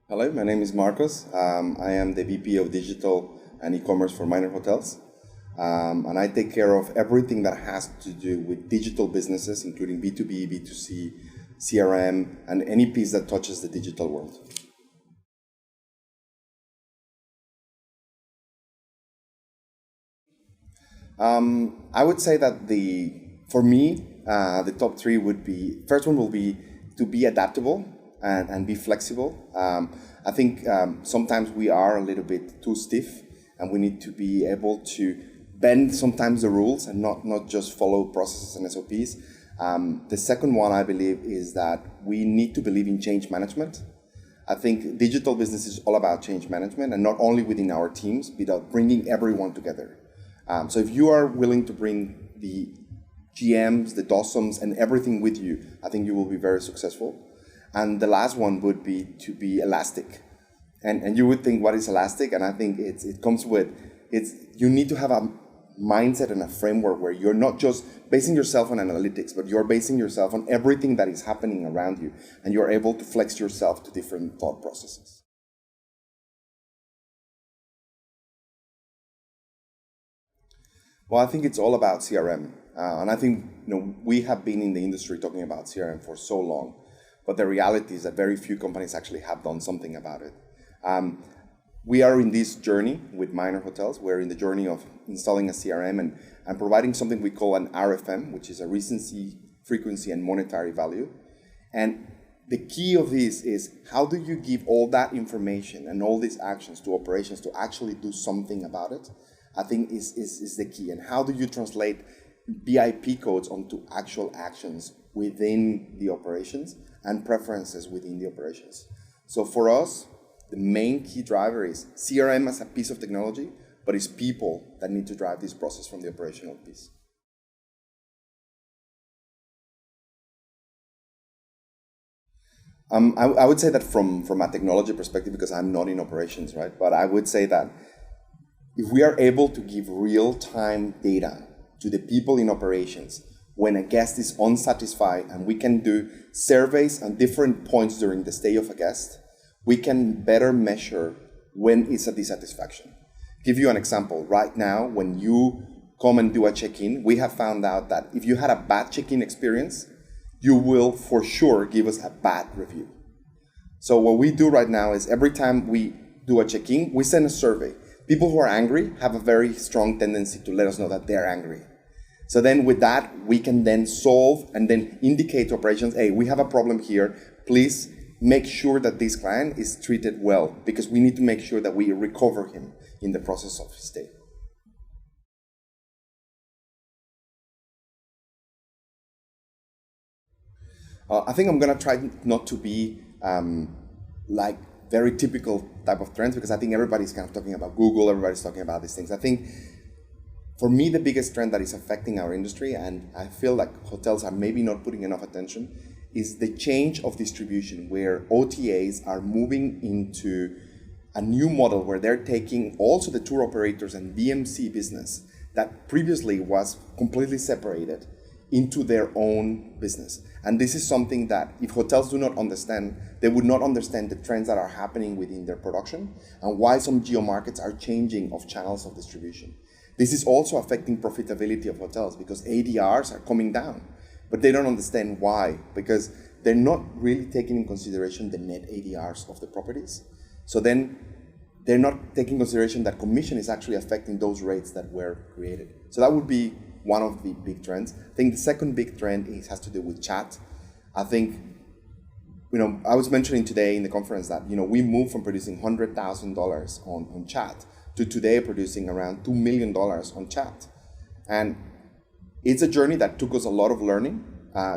Hello, my name is Marcos. I am the VP of Digital and E-commerce for Minor Hotels. And I take care of everything that has to do with digital businesses, including B2B, B2C, CRM, and any piece that touches the digital world. I would say that for me, the top three would be, first one will be to be adaptable and be flexible. I think sometimes we are a little bit too stiff and we need to be able to bend sometimes the rules and not just follow processes and SOPs. The second one, I believe, is that we need to believe in change management. I think digital business is all about change management, and not only within our teams, but bringing everyone together. So if you are willing to bring the GMs, the DOSMs, and everything with you, I think you will be very successful. And the last one would be to be elastic. And you would think, what is elastic? And I think it comes with, you need to have a mindset and a framework where you're not just basing yourself on analytics, but you're basing yourself on everything that is happening around you, and you're able to flex yourself to different thought processes. Well, I think it's all about CRM. And I think we have been in the industry talking about CRM for so long, but the reality is that very few companies actually have done something about it. We are in this journey with Minor Hotels. We're in the journey of installing a CRM and providing something we call an RFM, which is a recency, frequency, and monetary value. And the key of this is, how do you give all that information and all these actions to operations to actually do something about it? I think is the key. And how do you translate BIP codes onto actual actions within the operations and preferences within the operations? So for us, the main key driver is CRM as a piece of technology, but it's people that need to drive this process from the operational piece. I would say that from a technology perspective, because I'm not in operations, right? But I would say that if we are able to give real-time data to the people in operations when a guest is unsatisfied, and we can do surveys at different points during the stay of a guest, we can better measure when it's a dissatisfaction. Give you an example. Right now, when you come and do a check-in, we have found out that if you had a bad check-in experience, you will for sure give us a bad review. So what we do right now is every time we do a check-in, we send a survey. People who are angry have a very strong tendency to let us know that they're angry. So then with that, we can then solve and then indicate to operations, hey, we have a problem here. Please make sure that this client is treated well, because we need to make sure that we recover him in the process of his stay. I think I'm going to try not to be like very typical type of trends, because I think everybody's kind of talking about Google, everybody's talking about these things. I think for me, the biggest trend that is affecting our industry, and I feel like hotels are maybe not putting enough attention, is the change of distribution, where OTAs are moving into a new model where they're taking also the tour operators and VMC business that previously was completely separated into their own business. And this is something that if hotels do not understand, they would not understand the trends that are happening within their production and why some geo markets are changing of channels of distribution. This is also affecting profitability of hotels because ADRs are coming down, but they don't understand why, because they're not really taking in consideration the net ADRs of the properties. So then they're not taking consideration that commission is actually affecting those rates that were created. So that would be one of the big trends. I think the second big trend has to do with chat. I think, I was mentioning today in the conference that, we moved from producing $100,000 on chat to today producing around $2 million on chat. And it's a journey that took us a lot of learning,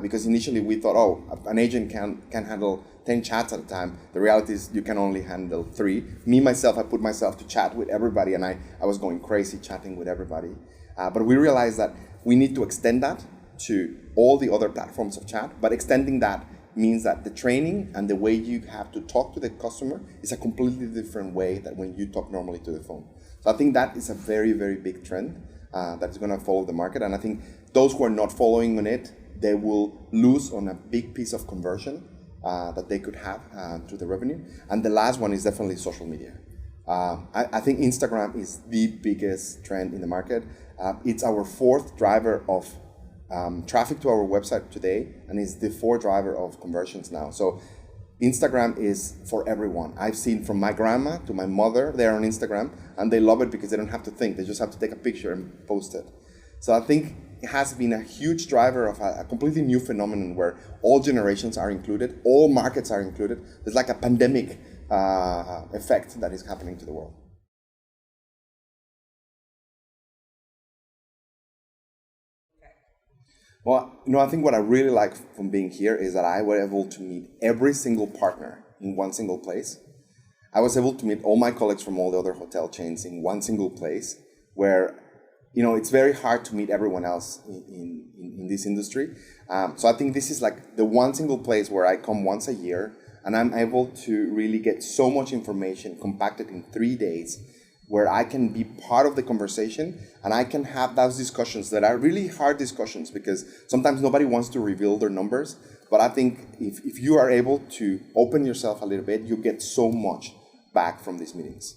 because initially we thought, an agent can handle 10 chats at a time. The reality is you can only handle 3. Myself, I put myself to chat with everybody, and I was going crazy chatting with everybody. But we realized that we need to extend that to all the other platforms of chat, but extending that means that the training and the way you have to talk to the customer is a completely different way than when you talk normally to the phone. So I think that is a very, very big trend that is going to follow the market. And I think those who are not following on it, they will lose on a big piece of conversion that they could have through the revenue. And the last one is definitely social media. I think Instagram is the biggest trend in the market. It's our fourth driver of traffic to our website today, and it's the fourth driver of conversions now. So Instagram is for everyone. I've seen from my grandma to my mother, they're on Instagram, and they love it because they don't have to think. They just have to take a picture and post it. So I think it has been a huge driver of a completely new phenomenon where all generations are included, all markets are included. There's like a pandemic effect that is happening to the world. Well, I think what I really like from being here is that I was able to meet every single partner in one single place. I was able to meet all my colleagues from all the other hotel chains in one single place where, it's very hard to meet everyone else in this industry. So I think this is like the one single place where I come once a year and I'm able to really get so much information compacted in 3 days where I can be part of the conversation and I can have those discussions that are really hard discussions because sometimes nobody wants to reveal their numbers. But I think if you are able to open yourself a little bit, you get so much back from these meetings.